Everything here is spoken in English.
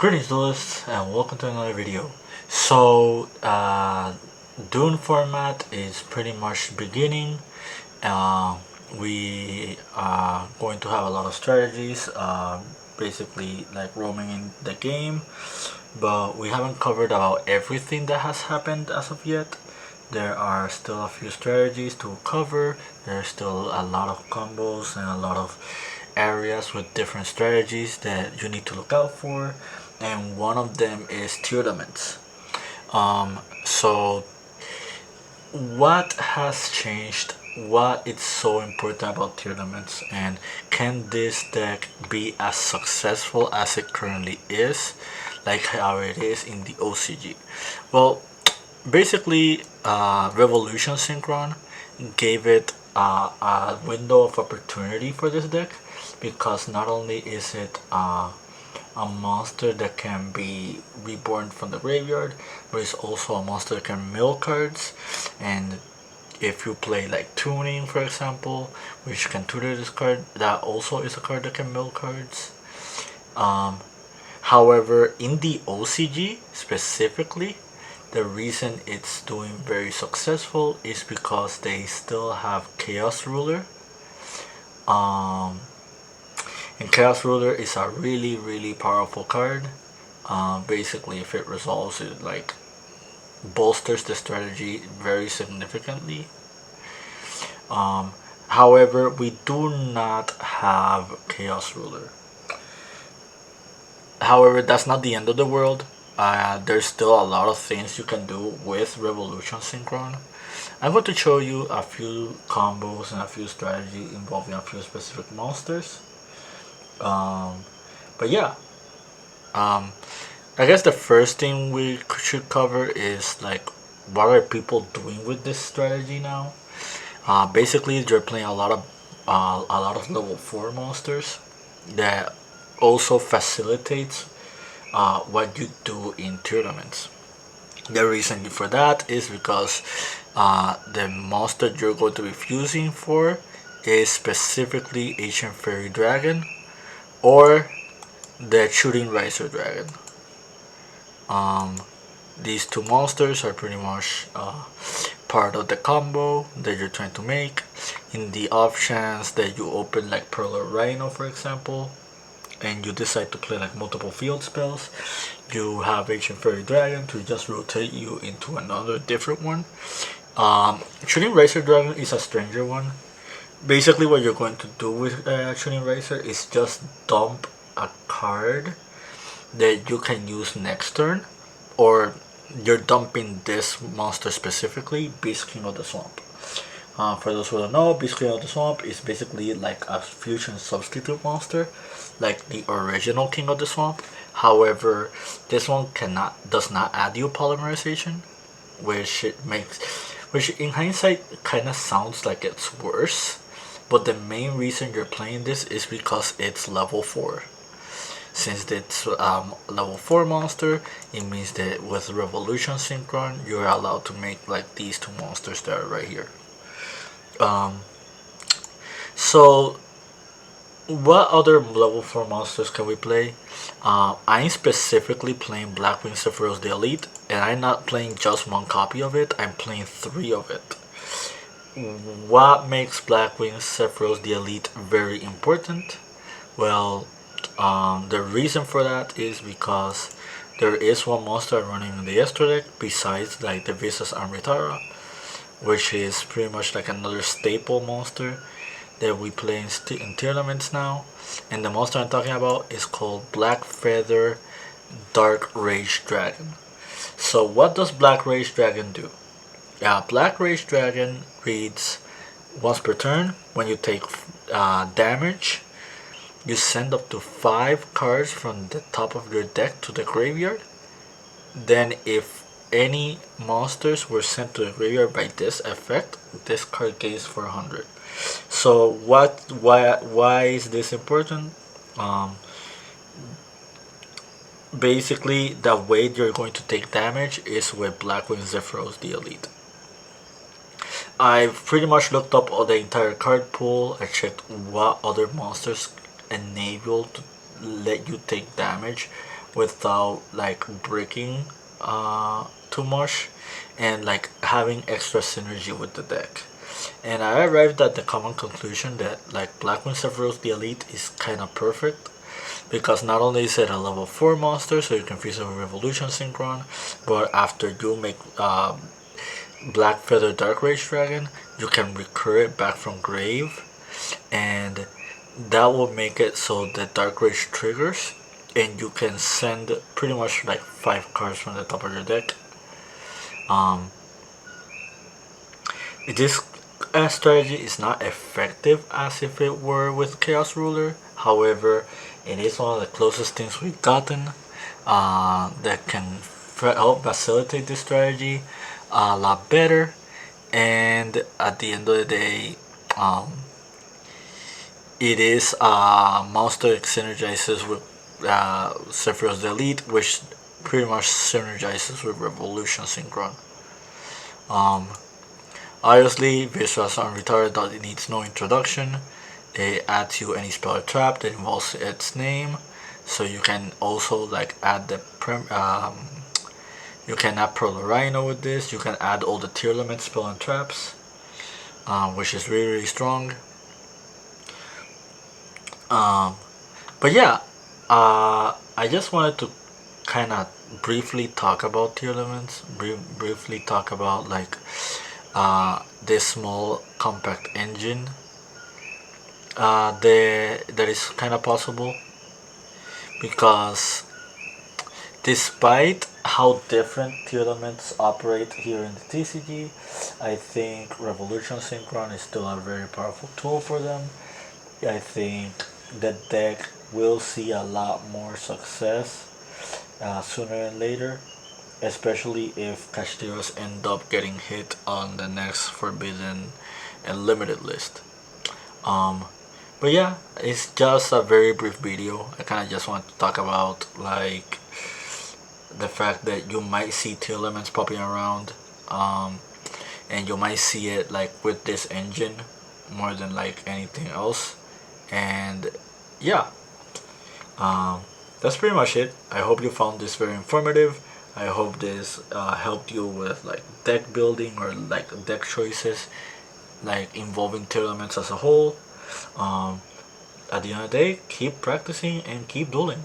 Greetings duelists and welcome to another video. So DUNE format is pretty much beginning. We are going to have a lot of strategies, basically like roaming in the game, but we haven't covered about everything that has happened as of yet. There are still a few strategies to cover. There's still a lot of combos and a lot of areas with different strategies that you need to look out for, and one of them is Tearlaments. So what has changed? What is so important about Tearlaments, and can this deck be as successful as it currently is, like how it is in the OCG? Well, basically, Revolution Synchron gave it a window of opportunity for this deck, because not only is it a monster that can be reborn from the graveyard, but it's also a monster that can mill cards. And if you play like tuning, for example, which can tutor this card, that also is a card that can mill cards. However, in the OCG specifically, the reason it's doing very successful is because they still have Chaos Ruler. And Chaos Ruler is a really powerful card. Basically, if it resolves, it like bolsters the strategy very significantly. However, we do not have Chaos Ruler. However, that's not the end of the world. There's still a lot of things you can do with Revolution Synchron. I'm going to show you a few combos and a few strategies involving a few specific monsters. But yeah, I guess the first thing we should cover is like, what are people doing with this strategy now? Basically, they're playing a lot of level 4 monsters that also facilitates what you do in tournaments. The reason for that is because the monster you're going to be fusing for is specifically Ancient Fairy Dragon or the Shooting Riser Dragon. These two monsters are pretty much part of the combo that you're trying to make. In the options that you open, like Pearl or Rhino, for example, and you decide to play like multiple field spells, you have Ancient Fairy Dragon to just rotate you into another different one. Shooting Riser Dragon is a stranger one. Basically, what you're going to do with Shooting Riser is just dump a card that you can use next turn, or you're dumping this monster specifically, Beast King of the Swamp. For those who don't know, Beast King of the Swamp is basically like a fusion substitute monster, like the original King of the Swamp. However, this one does not add you polymerization, which in hindsight kind of sounds like it's worse. But the main reason you're playing this is because it's level 4. Since it's level 4 monster, it means that with Revolution Synchron, you're allowed to make like these two monsters that are right here. So what other level 4 monsters can we play? I'm specifically playing Blackwing Sephiroth the Elite, and I'm not playing just one copy of it, I'm playing 3 of it. What makes Blackwing Sephiroth the Elite very important? Well, the reason for that is because there is one monster running in the Esther deck besides like the Visas Amritara, which is pretty much like another staple monster that we play in Tearlaments now. And the monster I'm talking about is called Black Feather Dark Rage Dragon. So what does Black Rage Dragon do? Black Rage Dragon reads once per turn. When you take damage, you send up to 5 cards from the top of your deck to the graveyard. Then if any monsters were sent to the graveyard by this effect, this card gains 400. So why is this important? Basically, the way you're going to take damage is with Blackwing Sephiroth the Elite. I've pretty much looked up all the entire card pool. I checked what other monsters enable to let you take damage without like breaking too much, and like having extra synergy with the deck. And I arrived at the common conclusion that like Blackwing Sephiroth the Elite is kind of perfect, because not only is it a level 4 monster, so you can fuse it with Revolution Synchron, but after you make Black Feather Dark Rage Dragon, you can recur it back from grave, and that will make it so the Dark Rage triggers, and you can send pretty much like 5 cards from the top of your deck. This strategy is not effective as if it were with Chaos Ruler. However, it is one of the closest things we've gotten that can help facilitate this strategy a lot better. And at the end of the day, it is a monster that synergizes with Sephiroth the Elite, which pretty much synergizes with Revolution Synchron. Obviously, Visuals Unretarded needs no introduction. It adds you any spell or trap that involves its name, so you can also like add the you can add Pearl Rhino with this. You can add all the Tearlaments spell and traps, which is really strong. But yeah, I just wanted to kind of briefly talk about Tearlaments. Briefly talk about like this small compact engine that is kind of possible, because despite how different Tearlaments operate here in the TCG, I think Revolution Synchron is still a very powerful tool for them. I think the deck will see a lot more success sooner than later, especially if Castillos end up getting hit on the next Forbidden and Limited list. But yeah, it's just a very brief video. I kind of just want to talk about like the fact that you might see Tearlaments popping around, and you might see it like with this engine more than like anything else. And yeah, that's pretty much it. I hope you found this very informative. I hope this helped you with like deck building or like deck choices, like involving Tearlaments as a whole. At the end of the day, keep practicing and keep dueling.